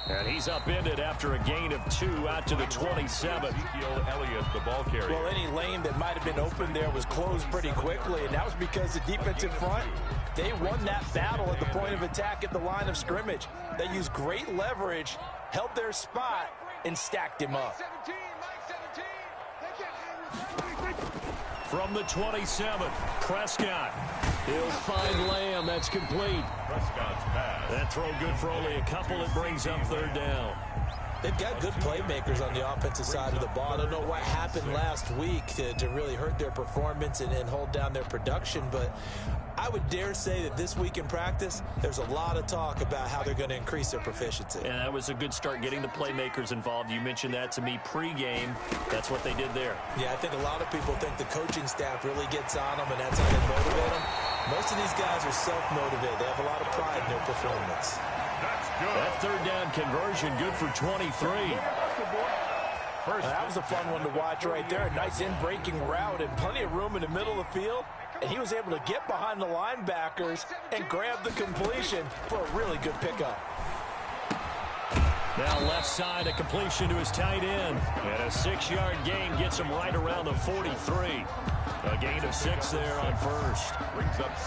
And he's upended after a gain of 2 out to the 27. Ezekiel Elliott, the ball carrier. Well, any lane that might have been open there was closed pretty quickly, and that was because the defensive front, they won that battle at the point of attack at the line of scrimmage. They used great leverage, held their spot, and stacked him up. From the 27, Prescott. He'll find Lamb. That's complete. Prescott's pass. That throw good for only a couple. It brings up third down. They've got good playmakers on the offensive side of the ball. I don't know what happened last week to really hurt their performance and hold down their production, but I would dare say that this week in practice, there's a lot of talk about how they're going to increase their proficiency. And that was a good start getting the playmakers involved. You mentioned that to me pregame. That's what they did there. Yeah, I think a lot of people think the coaching staff really gets on them, and that's how they motivate them. Most of these guys are self-motivated. They have a lot of pride in their performance. That's good. That third down conversion good for 23. That was a fun one to watch right there. A nice in-breaking route and plenty of room in the middle of the field. And he was able to get behind the linebackers and grab the completion for a really good pickup. Now left side, a completion to his tight end. And a 6-yard gain gets him right around the 43. A gain of 6 there on first.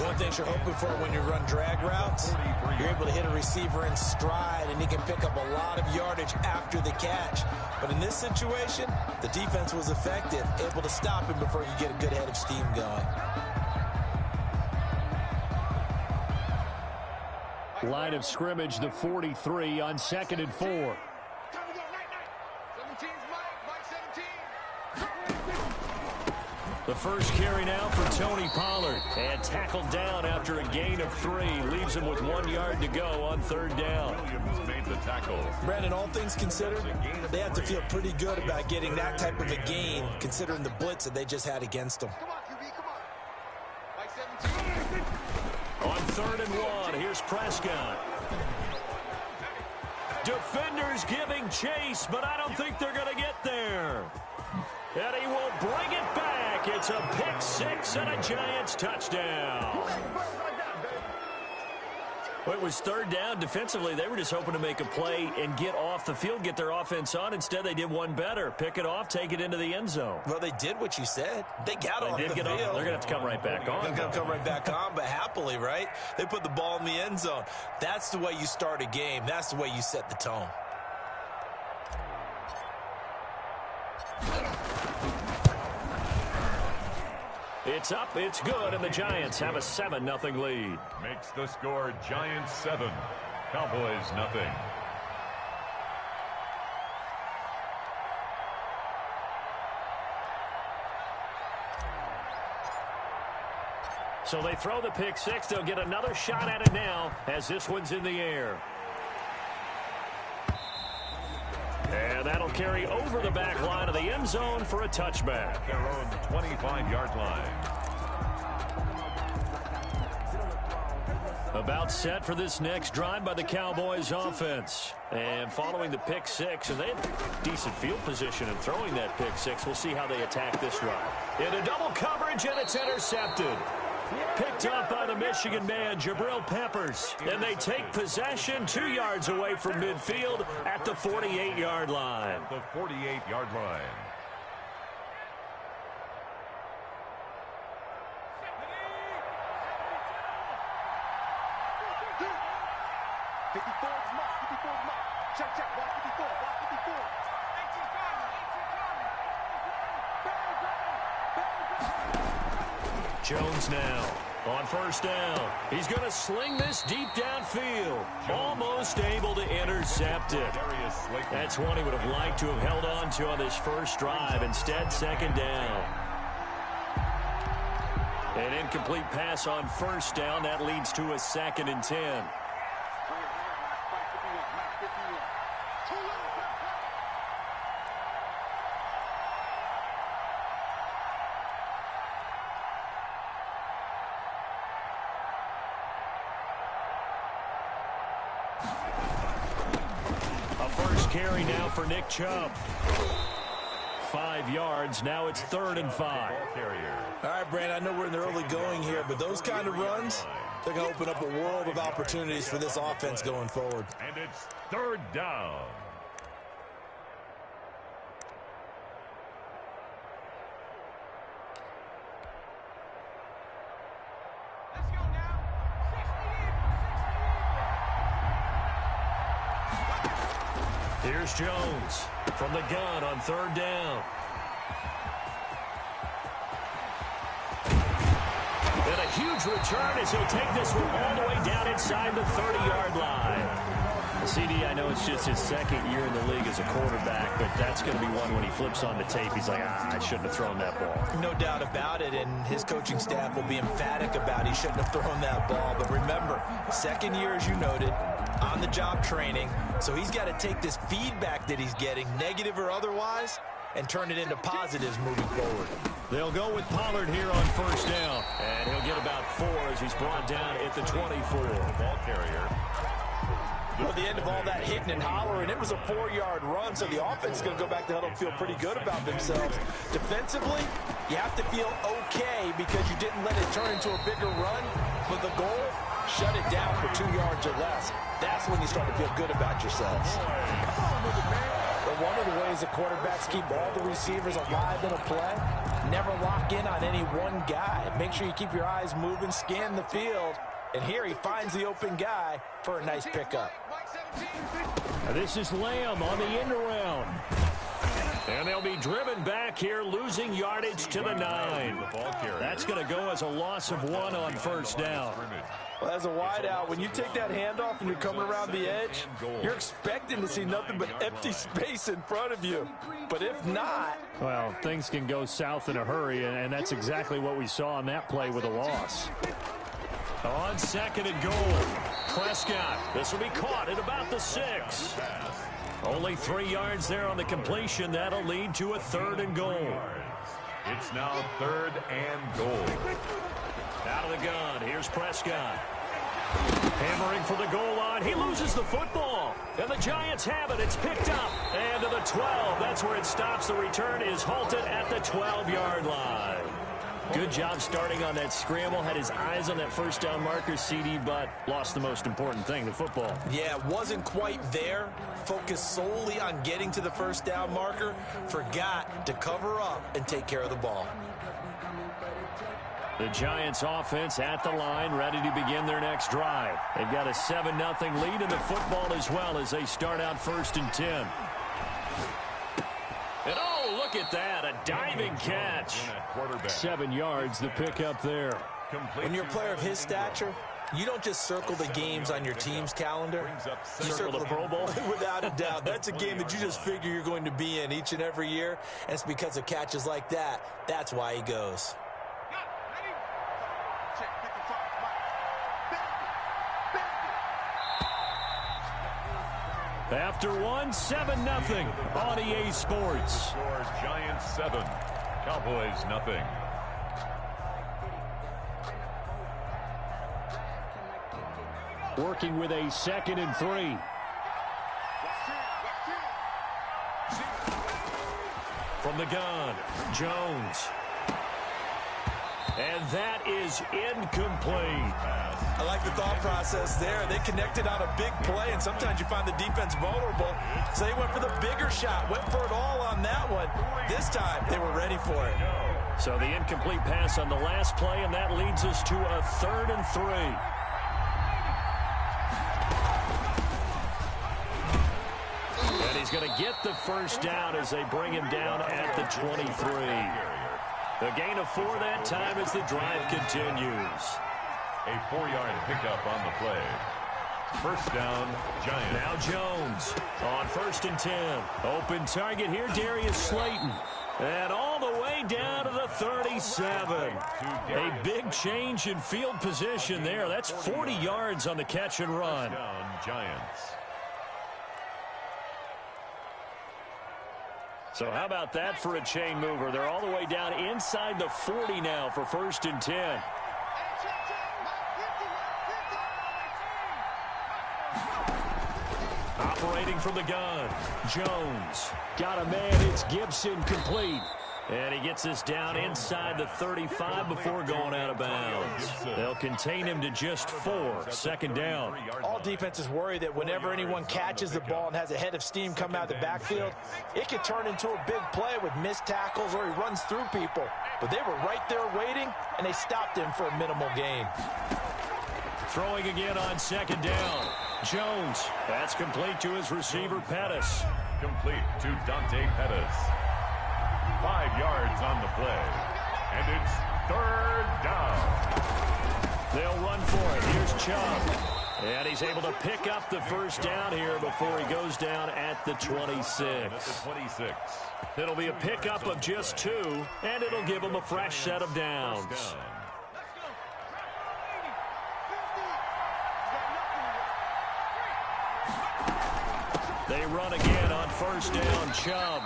One thing you're hoping for when you run drag routes, you're able to hit a receiver in stride, and he can pick up a lot of yardage after the catch. But in this situation, the defense was effective, able to stop him before you get a good head of steam going. Line of scrimmage, the 43 on 2nd and 4. The first carry now for Tony Pollard. And tackled down after a gain of 3. Leaves him with 1 yard to go on third down. Williams made the tackle. Brandon, all things considered, they have to feel pretty good about getting that type of a gain, considering the blitz that they just had against them. On 3rd and 1, here's Prescott. Defenders giving chase, but I don't think they're going to get there. And he will bring it back. It's a pick 6 and a Giants touchdown. Well, it was 3rd down. Defensively, they were just hoping to make a play and get off the field, get their offense on. Instead, they did one better. Pick it off, take it into the end zone. Well, they did what you said. They got off the field. They're going to have to come right back on. They're going to come right back on, but happily, right? They put the ball in the end zone. That's the way you start a game. That's the way you set the tone. It's up, it's good, and the Giants have a 7-0 lead. Makes the score Giants 7, Cowboys 0. So they throw the pick 6. They'll get another shot at it now as this one's in the air. And that'll carry over the back line of the end zone for a touchback. Their own 25-yard line. About set for this next drive by the Cowboys offense. And following the pick 6, and they had decent field position in throwing that pick 6. We'll see how they attack this drive. Into double coverage, and it's intercepted. Picked up by the Michigan man, Jabril Peppers. And they take possession 2 yards away from midfield at the 48-yard line. The 48-yard line. Jones now on first down. He's going to sling this deep downfield. Almost able to intercept it. That's one he would have liked to have held on to on this first drive. Instead, 2nd down. An incomplete pass on first down. That leads to a 2nd and 10. Carry now for Nick Chubb. 5 yards. Now it's 3rd and 5. All right, Brandon, I know we're in the early going here, but those kind of runs, They're going to open up a world of opportunities for this offense going forward. And it's third down. Let's go now. 60 in. Here's Jones from the gun on third down. And a huge return as he'll take this one all the way down inside the 30-yard line. CD, I know it's just his second year in the league as a quarterback, but that's going to be one when he flips on the tape. He's like, I shouldn't have thrown that ball. No doubt about it, and his coaching staff will be emphatic about he shouldn't have thrown that ball. But remember, second year, as you noted, on-the-job training, so he's got to take this feedback that he's getting, negative or otherwise, and turn it into positives moving forward. They'll go with Pollard here on first down, and he'll get about 4 as he's brought down at the 24. Ball carrier. Well, the end of all that hitting and hollering, it was a 4-yard run, so the offense is going to go back to huddle and feel pretty good about themselves. Defensively, you have to feel okay because you didn't let it turn into a bigger run, but the goal, shut it down for 2 yards or less. That's when you start to feel good about yourselves. But one of the ways the quarterbacks keep all the receivers alive in a play, never lock in on any one guy. Make sure you keep your eyes moving, scan the field, and here he finds the open guy for a nice pickup. This is Lamb on the end around. And they'll be driven back here, losing yardage to the 9. That's going to go as a loss of 1 on first down. Well, as a wideout, when you take that handoff and you're coming around the edge, you're expecting to see nothing but empty space in front of you. But if not... Well, things can go south in a hurry, and that's exactly what we saw on that play with a loss. On second and goal, Prescott. This will be caught at about the 6. Only 3 yards there on the completion. That'll lead to a 3rd and goal. It's now 3rd and goal. Out of the gun, here's Prescott. Hammering for the goal line. He loses the football. And the Giants have it. It's picked up. And to the 12. That's where it stops. The return is halted at the 12-yard line. Good job starting on that scramble. Had his eyes on that first down marker, CD, but lost the most important thing, the football. Yeah, wasn't quite there. Focused solely on getting to the first down marker. Forgot to cover up and take care of the ball. The Giants offense at the line, ready to begin their next drive. They've got a 7-0 lead in the football as well as they start out 1st and 10. And oh, look at that, a diving catch. 7 yards, the pickup there. When you're a player of his stature, you don't just circle the games on your team's calendar. You circle the Pro Bowl. Without a doubt. That's a game that you just figure you're going to be in each and every year. And it's because of catches like that. That's why he goes. After 1, 7-0 on EA Sports. Score Giants 7, Cowboys nothing. Working with a 2nd and 3. From the gun, Jones. And that is incomplete. I like the thought process there. They connected on a big play, and sometimes you find the defense vulnerable. So they went for the bigger shot, went for it all on that one. This time, they were ready for it. So the incomplete pass on the last play, and that leads us to a 3rd and 3. And he's going to get the first down as they bring him down at the 23. The gain of 4 that time as the drive continues. A 4-yard pickup on the play. First down, Giants. Now Jones on 1st and 10. Open target here, Darius Slayton. And all the way down to the 37. A big change in field position there. That's 40 yards on the catch and run. Down, Giants. So how about that for a chain mover? They're all the way down inside the 40 now for 1st and 10. Operating from the gun, Jones. Got a man, it's Gibson, complete. And he gets us down inside the 35 before going out of bounds. They'll contain him to just 4. Second down. All defenses worry that whenever anyone catches the ball and has a head of steam come out of the backfield, it could turn into a big play with missed tackles or he runs through people. But they were right there waiting, and they stopped him for a minimal gain. Throwing again on second down. Jones. That's complete to his receiver, Pettis. Complete to Dante Pettis. 5 yards on the play. And it's third down. They'll run for it. Here's Chubb. And he's able to pick up the first down here before he goes down at the 26. It'll be a pickup of just 2, and it'll give him a fresh set of downs. They run again on first down. Chubb.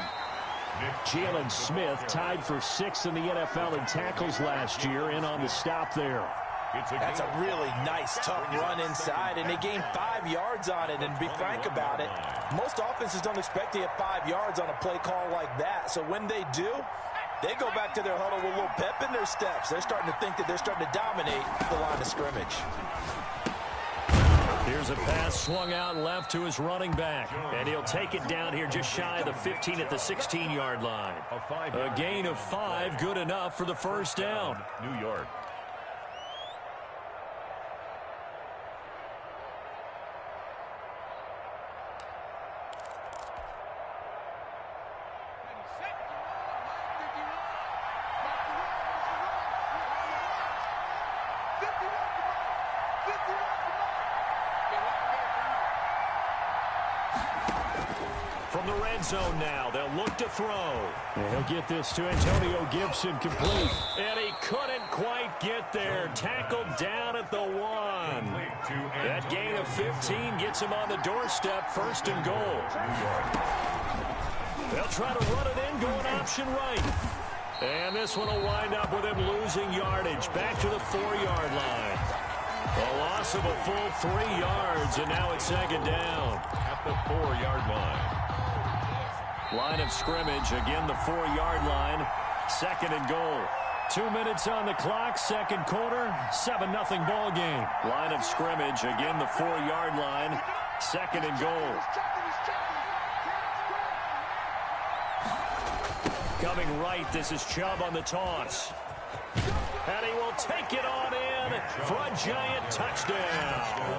Jalen Smith tied for 6th in the NFL in tackles last year, in on the stop there. That's a really nice, tough run inside, and they gained 5 yards on it. And to be frank about it, most offenses don't expect to get 5 yards on a play call like that. So when they do, they go back to their huddle with a little pep in their steps. They're starting to think that they're starting to dominate the line of scrimmage. Here's a pass swung out left to his running back. And he'll take it down here just shy of the 15 at the 16-yard line. A gain of 5, good enough for the first down. New York. From the red zone now, they'll look to throw. And he'll get this to Antonio Gibson complete. And he couldn't quite get there. Tackled down at the 1. That gain of 15 gets him on the doorstep, first and goal. They'll try to run it in, going option right. And this one will wind up with him losing yardage. Back to the 4-yard line. A loss of a full 3 yards, and now it's second down. At the 4-yard line. Line of scrimmage, again the 4-yard line. Second and goal. 2 minutes on the clock, second quarter, 7-0 ball game. Line of scrimmage, again the 4-yard line. Second and goal. Coming right, this is Chubb on the toss. And he will take it on in for a giant touchdown.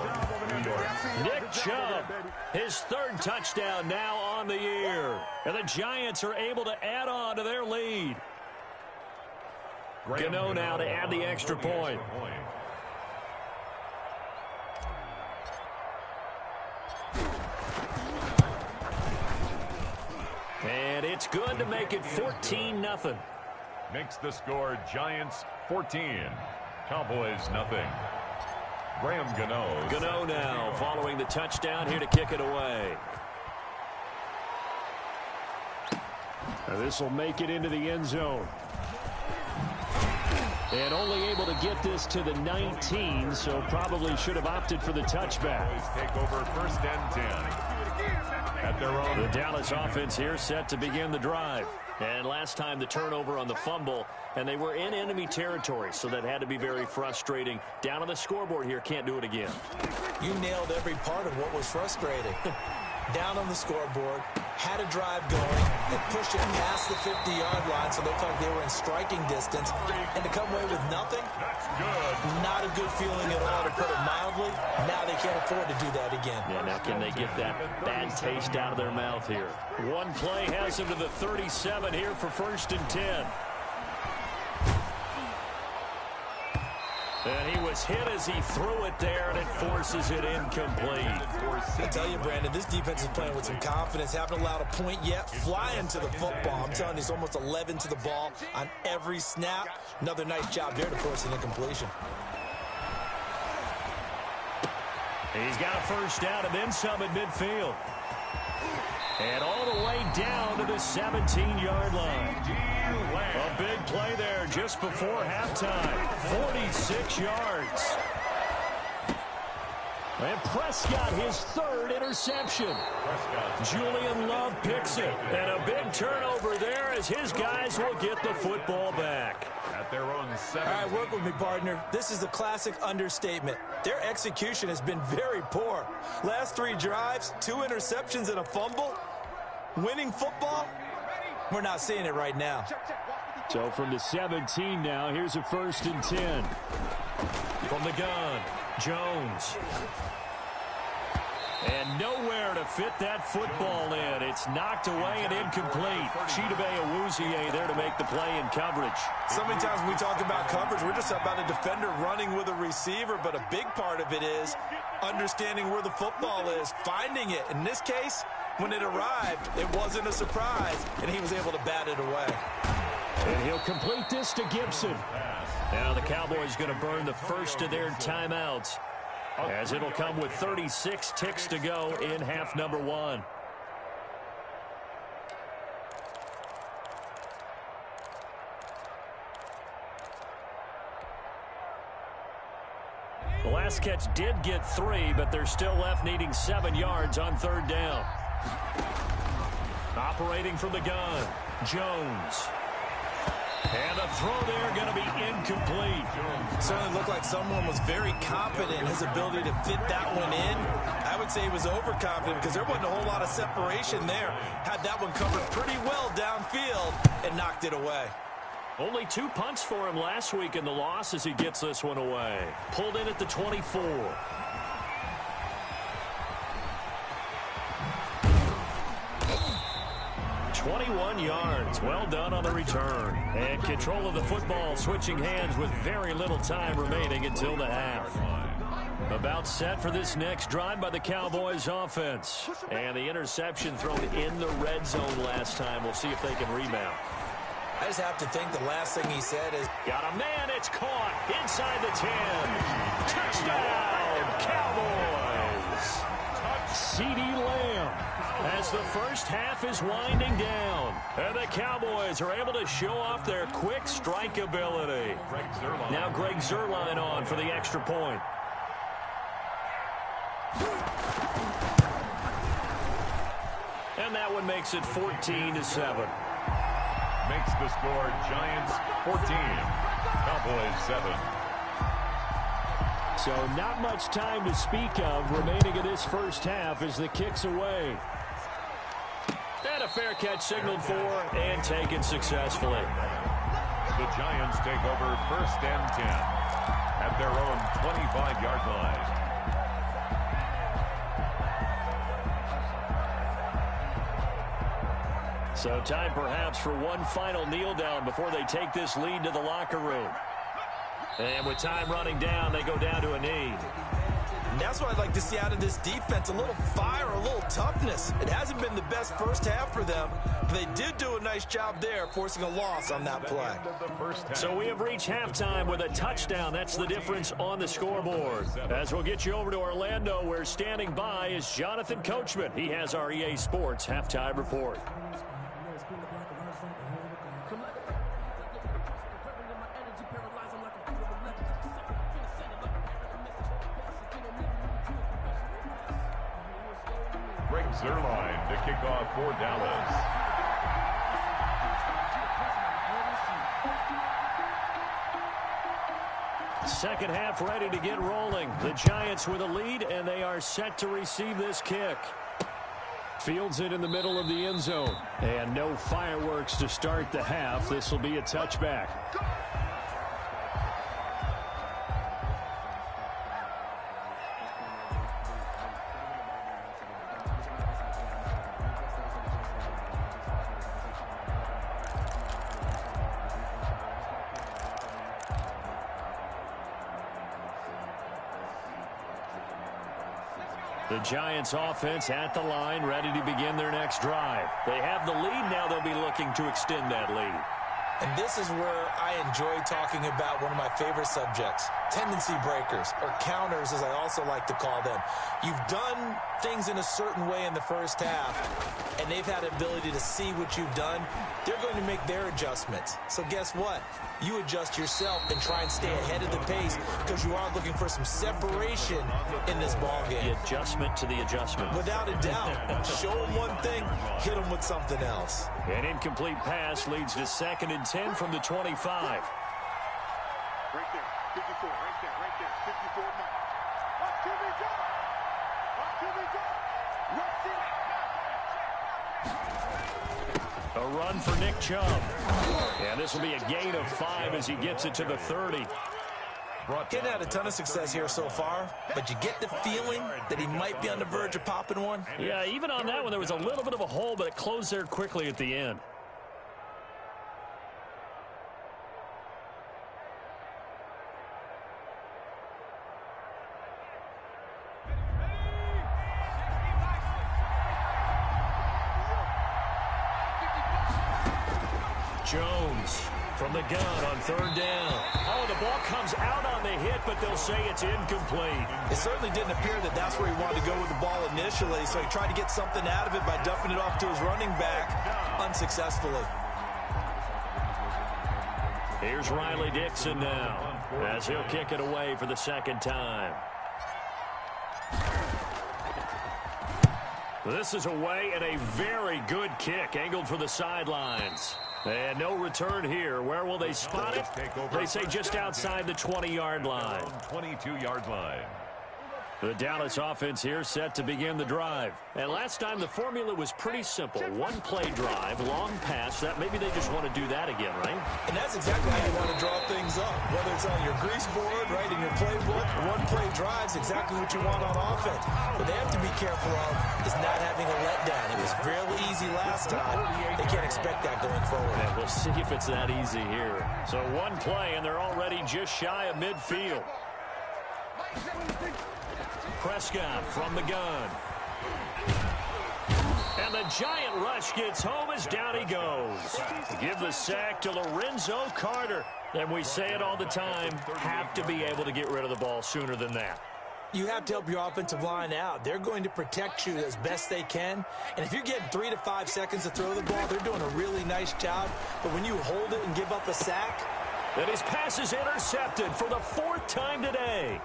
Nick Chubb, his 3rd touchdown now on the year. And the Giants are able to add on to their lead. Gano now to add the extra point. And it's good to make it 14-0. Makes the score Giants 14. Cowboys nothing. Graham Gano. Gano now following the touchdown here to kick it away. This will make it into the end zone. And only able to get this to the 19, so probably should have opted for the touchback. Take over first and 10. At their own. The Dallas offense here set to begin the drive. And last time the turnover on the fumble, and they were in enemy territory, so that had to be very frustrating. Down on the scoreboard here, can't do it again. You nailed every part of what was frustrating. Down on the scoreboard, had a drive going, and pushed it past the 50-yard line, so it looked like they were in striking distance. And to come away with nothing, not a good feeling at all, to put it mildly. Now they can't afford to do that again. Yeah, now can they get that bad taste out of their mouth here? One play has them to the 37 here for first and 10. And he was hit as he threw it there, and it forces it incomplete. I tell you, Brandon, this defense is playing with some confidence. Haven't allowed a point yet. Flying to the football. I'm telling you, it's almost 11 to the ball on every snap. Another nice job there to force an incompletion. He's got a first down and then some at midfield. And all the way down to the 17-yard line. A big play there just before halftime. 46 yards. And Prescott, his third interception. Julian Love picks it. And a big turnover there as his guys will get the football back. At their own 7. All right, work with me, partner. This is the classic understatement. Their execution has been very poor. Last 3 drives, 2 interceptions and a fumble. Winning football? We're not seeing it right now. So from the 17 now, here's a 1st and 10. From the gun, Jones. And nowhere to fit that football in. It's knocked away and incomplete. Chidobe Awuzie there to make the play in coverage. So many times when we talk about coverage, we're just about a defender running with a receiver, but a big part of it is understanding where the football is, finding it. In this case, when it arrived, it wasn't a surprise, and he was able to bat it away. And he'll complete this to Gibson. Now the Cowboys going to burn the first of their timeouts, as it'll come with 36 ticks to go in half number 1. The last catch did get 3, but they're still left needing 7 yards on 3rd down. Operating from the gun, Jones. And the throw there going to be incomplete. Certainly looked like someone was very confident in his ability to fit that one in. I would say he was overconfident because there wasn't a whole lot of separation there. Had that one covered pretty well downfield and knocked it away. Only 2 punts for him last week in the loss as he gets this one away. Pulled in at the 24. 21 yards. Well done on the return. And control of the football switching hands with very little time remaining until the half. About set for this next drive by the Cowboys offense. And the interception thrown in the red zone last time. We'll see if they can rebound. I just have to think the last thing he said is, got a man, it's caught inside the 10. Touchdown, Cowboys. CeeDee Lamb as the first half is winding down. And the Cowboys are able to show off their quick strike ability. Now Greg Zuerlein on for the extra point. And that one makes it 14-7. Makes the score Giants 14, Cowboys 7. So not much time to speak of remaining in this first half as the kick's away. And a fair catch signaled for and taken successfully. The Giants take over 1st and 10 at their own 25-yard line. So time perhaps for one final kneel down before they take this lead to the locker room. And with time running down, they go down to a knee. and that's what I'd like to see out of this defense, a little fire, a little toughness. It hasn't been the best first half for them, but they did do a nice job there, forcing a loss on that play. So we have reached halftime with a touchdown. That's the difference on the scoreboard. As we'll get you over to Orlando, where standing by is Jonathan Coachman. He has our EA Sports halftime report. Greg Zuerlein to kick off for Dallas. Second half ready to get rolling. The Giants with a lead, and they are set to receive this kick. Fields it in the middle of the end zone. And no fireworks to start the half. This will be a touchback. The Giants offense at the line, ready to begin their next drive. They have the lead now. They'll be looking to extend that lead. And this is where I enjoy talking about one of my favorite subjects, tendency breakers, or counters as I also like to call them. You've done things in a certain way in the first half. and they've had the ability to see what you've done, they're going to make their adjustments. So guess what? You adjust yourself and try and stay ahead of the pace because you are looking for some separation in this ball game. The adjustment to the adjustment. Without a doubt. Show them one thing, hit them with something else. An incomplete pass leads to 2nd and 10 from the 25. Right there, 54, right there, 54 now. Up to the goal. Up to the goal. A run for Nick Chubb. And this will be a gain of 5 as he gets it to the 30. Getting had a ton of success here so far, but you get the feeling that he might be on the verge of popping one. Yeah, even on that one, there was a little bit of a hole, but it closed there quickly at the end. Jones from the gun on 3rd down. Oh, the ball comes out on the hit, but they'll say it's incomplete. It certainly didn't appear that that's where he wanted to go with the ball initially, so he tried to get something out of it by dumping it off to his running back unsuccessfully. Here's Riley Dixon now as he'll kick it away for the 2nd time. This is away and a very good kick angled for the sidelines. And no return here. Where will they spot it? They say just outside the 20-yard line. 22-yard line. The Dallas offense here set to begin the drive. And last time the formula was pretty simple. One-play drive, long pass. That maybe they just want to do that again, right? And that's exactly how you want to draw things up. Whether it's on your grease board, right, in your playbook, one-play drive's exactly what you want on offense. What they have to be careful of is not having a letdown. It was real easy last time. They can't expect that going forward. And we'll see if it's that easy here. So one play, and they're already just shy of midfield. Prescott from the gun. And the giant rush gets home as down he goes. Give the sack to Lorenzo Carter. And we say it all the time, have to be able to get rid of the ball sooner than that. You have to help your offensive line out. They're going to protect you as best they can. And if you're getting 3 to 5 seconds to throw the ball, they're doing a really nice job. But when you hold it and give up a sack. And his pass is intercepted for the 4th time today.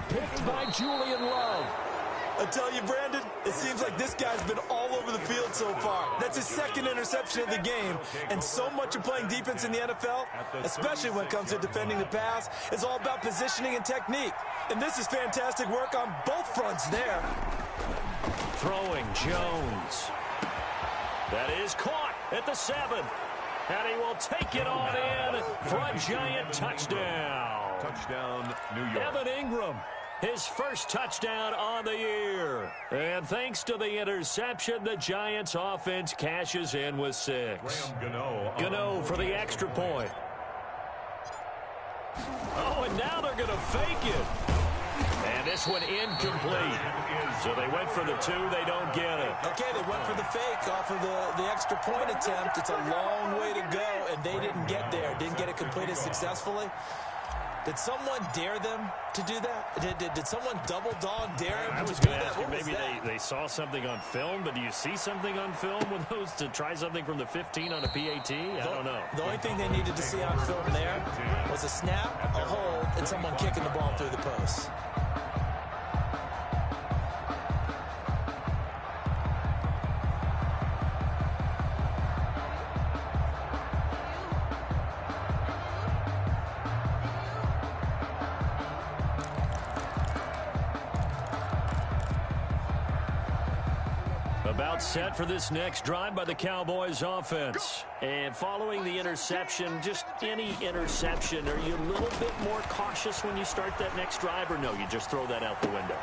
Picked by Julian Love. I tell you, Brandon, it seems like this guy's been all over the field so far. That's his 2nd interception of the game. And so much of playing defense in the NFL, especially when it comes to defending the pass, is all about positioning and technique. And this is fantastic work on both fronts there. Throwing Jones. That is caught at the 7. And he will take it on in for a giant touchdown. Touchdown, New York. Evan Ingram, his first touchdown on the year. And thanks to the interception, the Giants offense cashes in with 6. Gano for the extra point. Oh, and now they're going to fake it. And this one incomplete. So they went for the 2. They don't get it. Okay, they went for the fake off of the extra point attempt. It's a long way to go, and they didn't get there. Didn't get it completed successfully. Did someone dare them to do that? Did someone double dog dare them? I was going to ask you, maybe they saw something on film, but do you see something on film with those to try something from the 15 on a PAT? I don't know. The only thing they needed to see on film there was a snap, a hold, and someone kicking the ball through the post. About set for this next drive by the Cowboys offense. And following the interception, just any interception, are you a little bit more cautious when you start that next drive, or no, you just throw that out the window?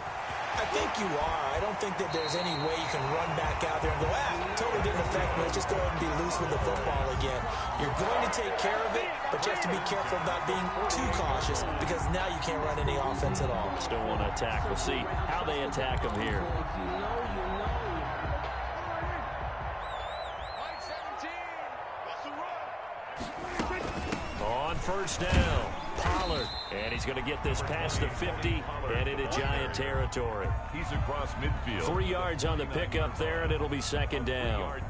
I think you are. I don't think that there's any way you can run back out there and go, totally didn't affect me. Let's just go ahead and be loose with the football again. You're going to take care of it, but you have to be careful about being too cautious because now you can't run any offense at all. Still want to attack. We'll see how they attack them here. On 1st down, Pollard. And he's going to get this past the 50 and into Giant territory. He's across midfield. 3 yards on the pickup there, and it'll be second down.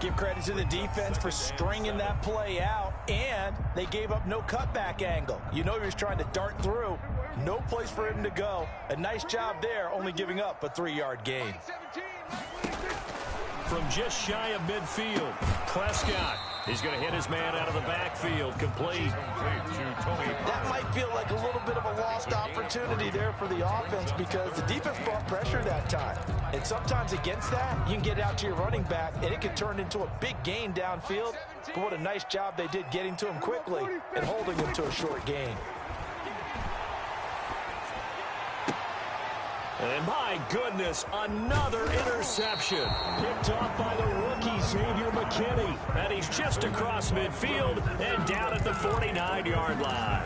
Give credit to the defense for stringing that play out, and they gave up no cutback angle. You know he was trying to dart through. No place for him to go. A nice job there, only giving up a 3-yard gain. From just shy of midfield, Prescott. He's going to hit his man out of the backfield. Complete. That might feel like a little bit of a lost opportunity there for the offense because the defense brought pressure that time. And sometimes against that, you can get out to your running back, and it can turn into a big gain downfield. But what a nice job they did getting to him quickly and holding him to a short gain. And my goodness, another interception. Picked off by the rookie, Xavier McKinney. And he's just across midfield and down at the 49-yard line.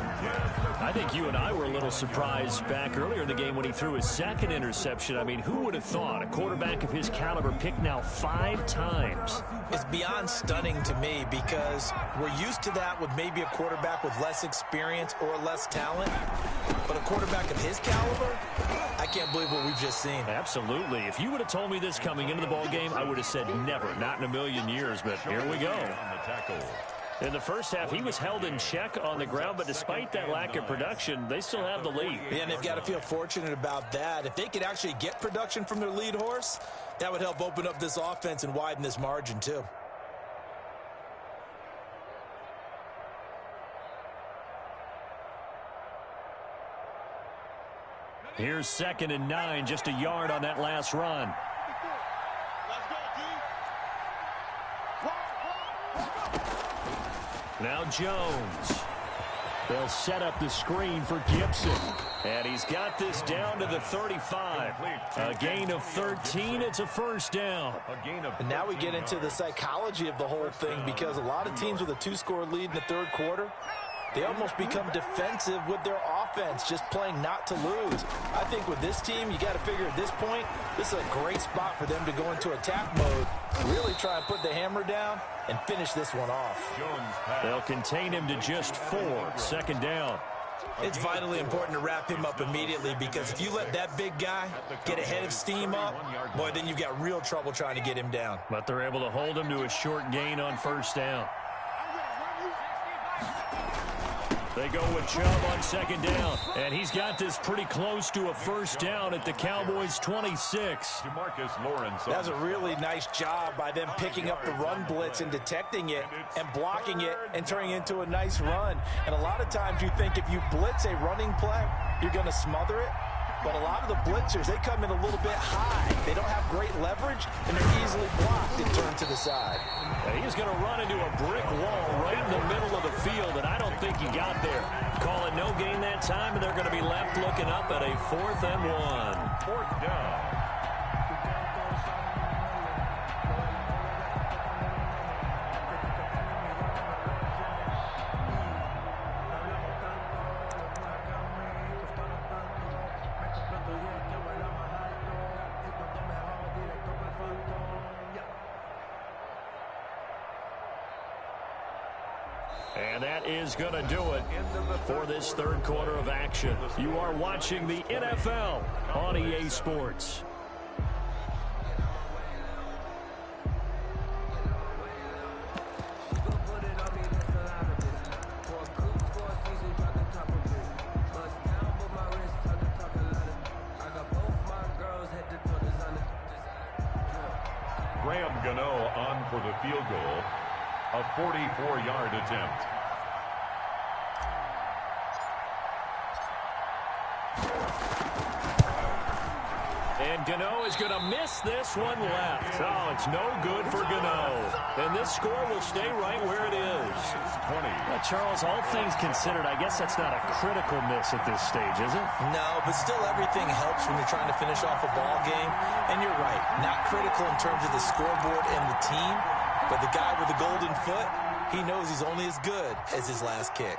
I think you and I were a little surprised back earlier in the game when he threw his second interception. I mean, who would have thought a quarterback of his caliber picked now 5 times? It's beyond stunning to me because we're used to that with maybe a quarterback with less experience or less talent. But a quarterback of his caliber, I can't believe what we've just seen. Absolutely. If you would have told me this coming into the ball game, I would have said never, not in a million years. But here we go. In the first half, he was held in check on the ground, but despite that lack of production, they still have the lead. Yeah, and they've got to feel fortunate about that. If they could actually get production from their lead horse, that would help open up this offense and widen this margin too. Here's 2nd and 9, just a yard on that last run. Now Jones. They'll set up the screen for Gibson. And he's got this down to the 35. A gain of 13. It's a first down. And now we get into the psychology of the whole thing because a lot of teams with a 2-score lead in the third quarter, they almost become defensive with their offense, just playing not to lose. I think with this team, you got to figure at this point, this is a great spot for them to go into attack mode, really try and put the hammer down and finish this one off. They'll contain him to just 4. Second down. It's vitally important to wrap him up immediately because if you let that big guy get a head of steam up, boy, then you've got real trouble trying to get him down. But they're able to hold him to a short gain on first down. They go with Chubb on second down, and he's got this pretty close to a first down at the Cowboys' 26. DeMarcus Lawrence. That was a really nice job by them picking up the run blitz and detecting it and blocking it and turning it into a nice run. And a lot of times you think if you blitz a running play, you're going to smother it. But a lot of the blitzers, they come in a little bit high. They don't have great leverage, and they're easily blocked and turned to the side. And he's going to run into a brick wall right in the middle of the field, and I don't think he got there. Call it no gain that time, and they're going to be left looking up at a 4th and 1. Fourth down. And that is going to do it for this third quarter of action. You are watching the NFL on EA Sports. Graham Gano on for the field goal. A 44-yard attempt. And Gano is going to miss this one left. Oh, it's no good for Gano. And this score will stay right where it is. 20. Well, Charles, all things considered, I guess that's not a critical miss at this stage, is it? No, but still everything helps when you're trying to finish off a ball game. And you're right, not critical in terms of the scoreboard and the team, but the guy with the golden foot, he knows he's only as good as his last kick.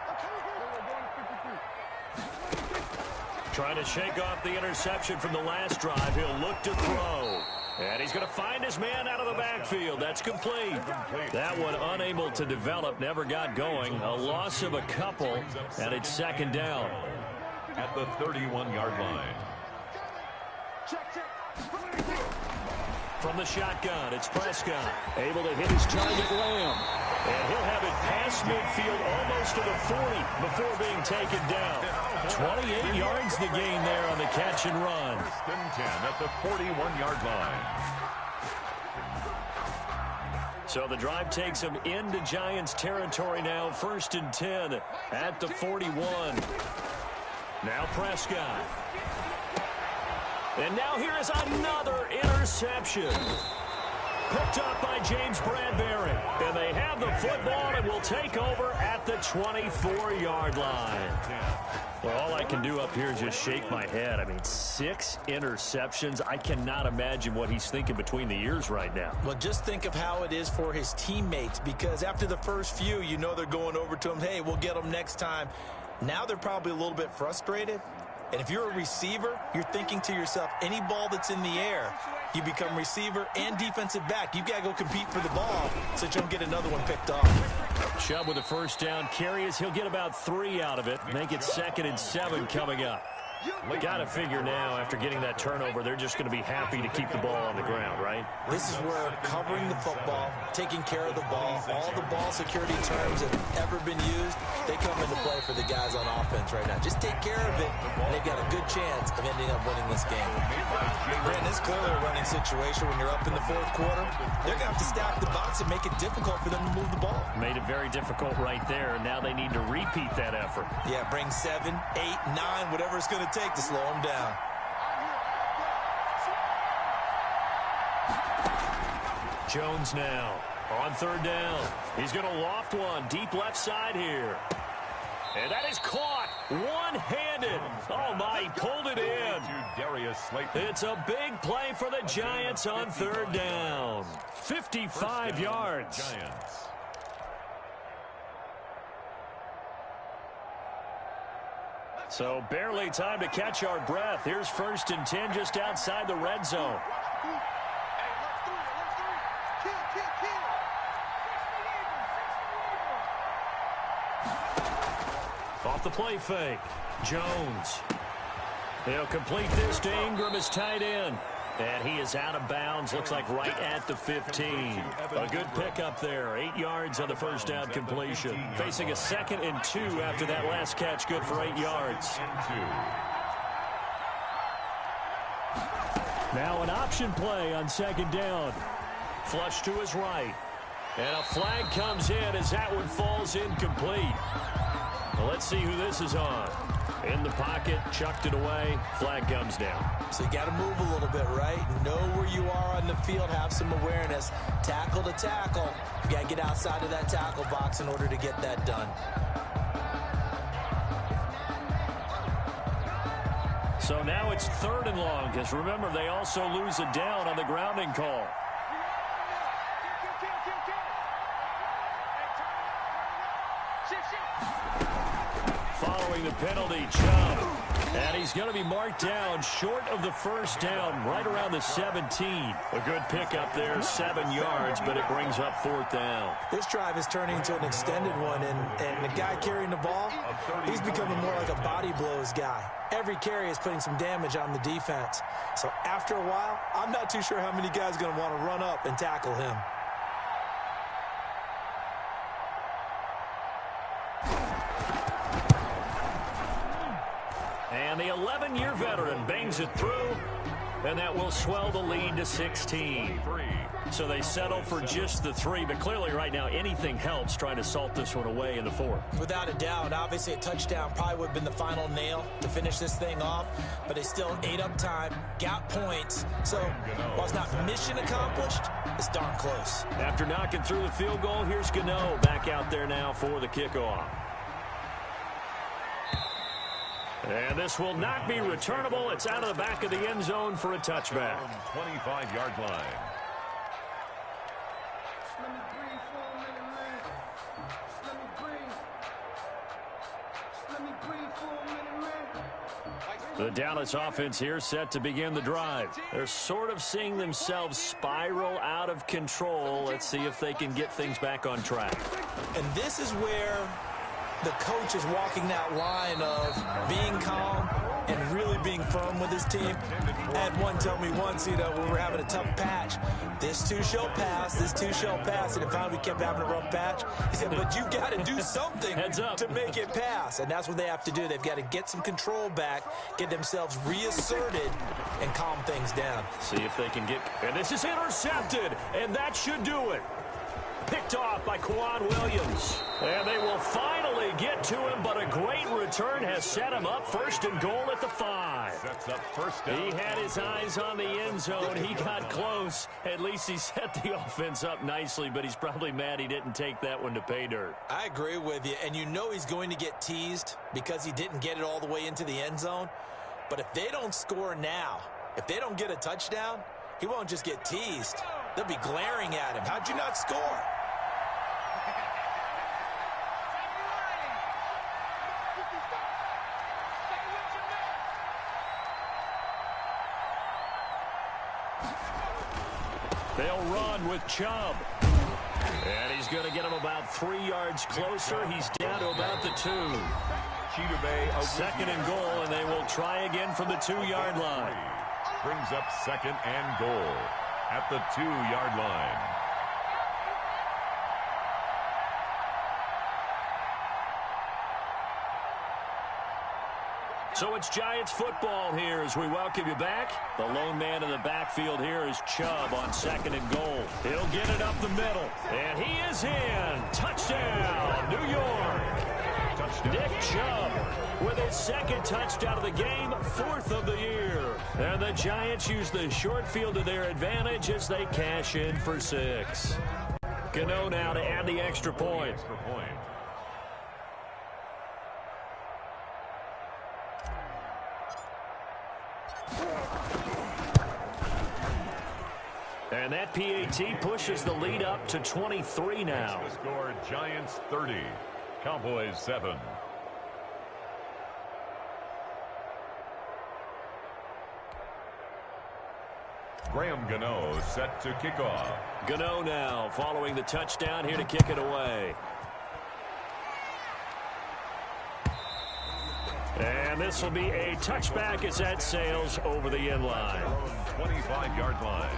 Trying to shake off the interception from the last drive. He'll look to throw. And he's going to find his man out of the backfield. That's complete. That one unable to develop, never got going. A loss of a couple, and it's second down. At the 31-yard line. From the shotgun, it's Prescott. Able to hit his target, Lamb. And he'll have it past midfield almost to the 40 before being taken down. 28 yards the gain there on the catch and run. First and 10 at the 41-yard line. So the drive takes him into Giants territory now. First and 10 at the 41. Now Prescott. And now here is another interception. Picked up by James Bradbury. And they have the football and will take over at the 24-yard line. Well, all I can do up here is just shake my head. I mean, 6 interceptions. I cannot imagine what he's thinking between the ears right now. Well, just think of how it is for his teammates, because after the first few, you know they're going over to him, hey, we'll get them next time. Now they're probably a little bit frustrated. And if you're a receiver, you're thinking to yourself, any ball that's in the air, you become receiver and defensive back. You've got to go compete for the ball so that you don't get another one picked off. Chubb with a first down carry as he'll get about 3 out of it. Make it 2nd and 7 coming up. Got to figure now, after getting that turnover, they're just going to be happy to keep the ball on the ground, right? This is where covering the football, taking care of the ball, all the ball security terms that have ever been used, they come into play for the guys on offense right now. Just take care of it, and they've got a good chance of ending up winning this game. Brandon, this is clearly a running situation when you're up in the 4th quarter. They're going to have to stack the box and make it difficult for them to move the ball. Made it very difficult right there. Now they need to repeat that effort. Yeah, bring 7, 8, 9, whatever it's going to take to slow them down. Jones now on 3rd down. He's going to loft one deep left side here. And that is caught one-handed. Oh, my, he pulled it in. Darius Slayton. It's a big play for the Giants on 3rd down. 55 yards. Giants. So barely time to catch our breath. Here's 1st and 10 just outside the red zone. Off the play fake. Jones. He'll complete this to Ingram as tight end. And he is out of bounds. Looks like right at the 15. A good pickup there. 8 yards on the first down completion. Facing a 2nd and 2 after that last catch. Good for 8 yards. Now an option play on 2nd down. Flush to his right. And a flag comes in as that one falls incomplete. Well, let's see who this is on. In the pocket, chucked it away, flag comes down. So you got to move a little bit, right? Know where you are on the field, have some awareness. Tackle to tackle. You got to get outside of that tackle box in order to get that done. So now it's 3rd and long, because remember, they also lose a down on the grounding call. Following the penalty, Chubb. And he's going to be marked down short of the first down, right around the 17. A good pickup there, 7 yards, but it brings up 4th down. This drive is turning into an extended one, and the guy carrying the ball, he's becoming more like a body blows guy. Every carry is putting some damage on the defense. So after a while, I'm not too sure how many guys are going to want to run up and tackle him. And the 11-year veteran bangs it through, and that will swell the lead to 16. So they settle for just the 3, but clearly right now anything helps trying to salt this one away in the 4th. Without a doubt, obviously a touchdown probably would have been the final nail to finish this thing off, but they still ate up time, got points. So while it's not mission accomplished, it's darn close. After knocking through the field goal, here's Gano back out there now for the kickoff. And this will not be returnable. It's out of the back of the end zone for a touchback. 25-yard line. The Dallas offense here set to begin the drive. They're sort of seeing themselves spiral out of control. Let's see if they can get things back on track. And this is where the coach is walking that line of being calm and really being firm with his team. I had one tell me once, when we were having a tough patch, this too shall pass, this too shall pass. And finally we kept having a rough patch. He said, but you got to do something to make it pass. And that's what they have to do. They've got to get some control back, get themselves reasserted, and calm things down. See if they can get... And this is intercepted, and that should do it. Picked off by Kwan Williams. And they will finally get to him, but a great return has set him up first and goal at the 5. Sets up first down. He had his eyes on the end zone. He got close. At least he set the offense up nicely, but he's probably mad he didn't take that one to pay dirt. I agree with you, and you know he's going to get teased because he didn't get it all the way into the end zone. But if they don't score now, if they don't get a touchdown, he won't just get teased. They'll be glaring at him. How'd you not score? They'll run with Chubb. And he's going to get him about 3 yards closer. He's down to about the 2. Second and goal, and they will try again from the 2-yard line. Brings up second and goal at the 2-yard line. So it's Giants football here as we welcome you back. The lone man in the backfield here is Chubb on second and goal. He'll get it up the middle. And he is in. Touchdown, New York. Nick Chubb with his second touchdown of the game, 4th of the year. And the Giants use the short field to their advantage as they cash in for 6. Gano now to add the extra point. And that PAT pushes the lead up to 23 now. The score, Giants 30, Cowboys 7. Graham Gano set to kick off. Gano now following the touchdown here to kick it away. And this will be a touchback as that sails over the end line. 25-yard line.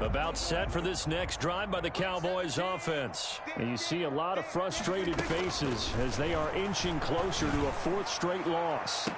About set for this next drive by the Cowboys offense. And you see a lot of frustrated faces as they are inching closer to a 4th straight loss.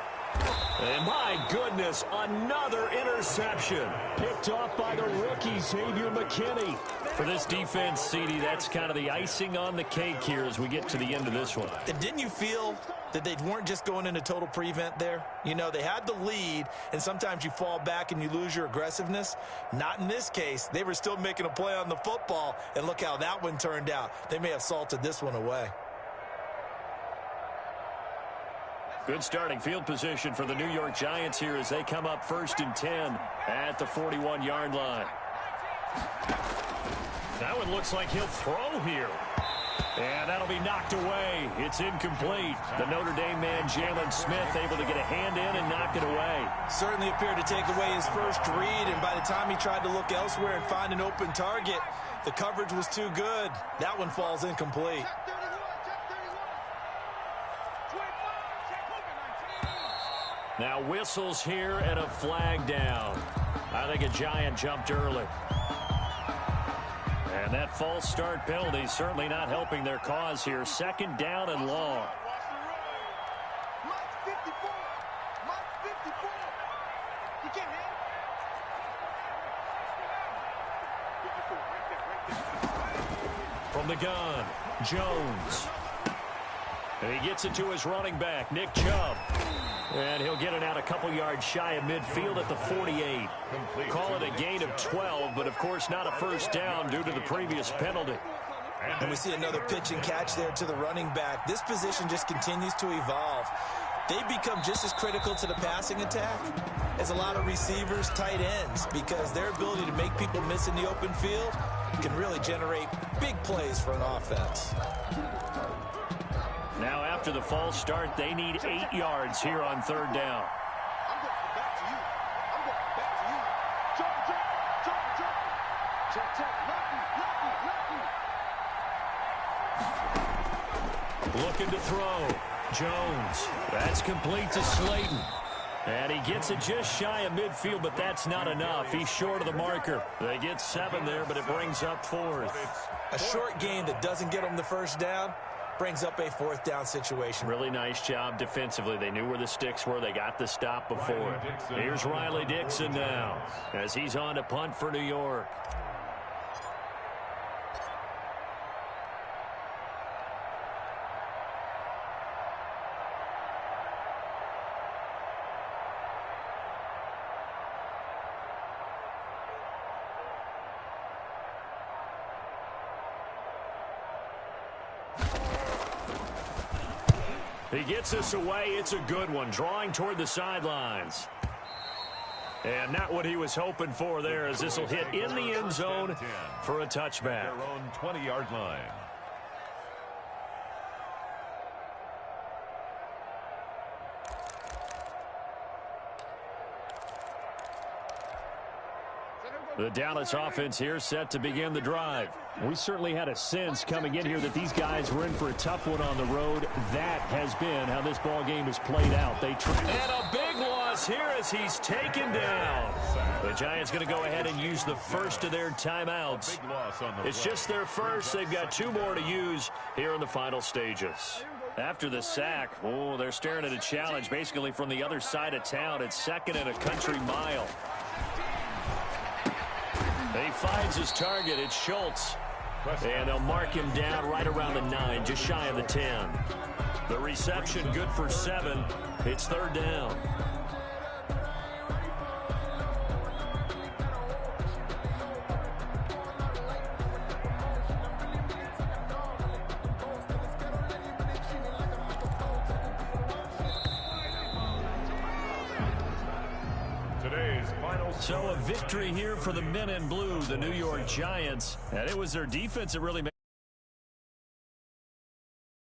And my goodness, another interception. Picked off by the rookie, Xavier McKinney. For this defense, CD, that's kind of the icing on the cake here as we get to the end of this one. And didn't you feel that they weren't just going into total prevent there? You know, they had the lead, and sometimes you fall back and you lose your aggressiveness. Not in this case. They were still making a play on the football, and look how that one turned out. They may have salted this one away. Good starting field position for the New York Giants here as they come up 1st and 10 at the 41-yard line. That one looks like he'll throw here. And that'll be knocked away. It's incomplete. The Notre Dame man, Jalen Smith, able to get a hand in and knock it away. Certainly appeared to take away his first read, and by the time he tried to look elsewhere and find an open target, the coverage was too good. That one falls incomplete. Now whistles here and a flag down. I think a Giant jumped early. And that false start penalty certainly not helping their cause here. 2nd down and long. From the gun, Jones. And he gets it to his running back, Nick Chubb. And he'll get it out a couple yards shy of midfield at the 48. Call it a gain of 12, but of course not a first down due to the previous penalty. And we see another pitch and catch there to the running back. This position just continues to evolve. they become just as critical to the passing attack as a lot of receivers, tight ends, because their ability to make people miss in the open field can really generate big plays for an offense. Now after the false start, they need 8 yards here on third down. I'm going back to you. I'm going back to you. Jump, jump, jump, jump. Check, check. Looking to throw. Jones. That's complete to Slayton. And he gets it just shy of midfield, but that's not enough. He's short of the marker. They get 7 there, but it brings up 4th. A short gain that doesn't get them the first down brings up a 4th down situation. Really nice job defensively. They knew where the sticks were. They got the stop before it. Here's Riley Dixon now as he's on to punt for New York. He gets this away. It's a good one. Drawing toward the sidelines. And not what he was hoping for there, as this will hit in the end zone for a touchback. Their own 20-yard line. The Dallas offense here set to begin the drive. We certainly had a sense coming in here that these guys were in for a tough one on the road. That has been how this ball game has played out. And a big loss here as he's taken down. The Giants going to go ahead and use the first of their timeouts. It's just their first. They've got 2 more to use here in the final stages. After the sack, they're staring at a challenge basically from the other side of town. It's 2nd and a country mile. He finds his target. It's Schultz. And they'll mark him down right around the 9, just shy of the 10. The reception good for 7. It's 3rd down. So a victory here for the men in blue, the New York Giants. And it was their defense that really made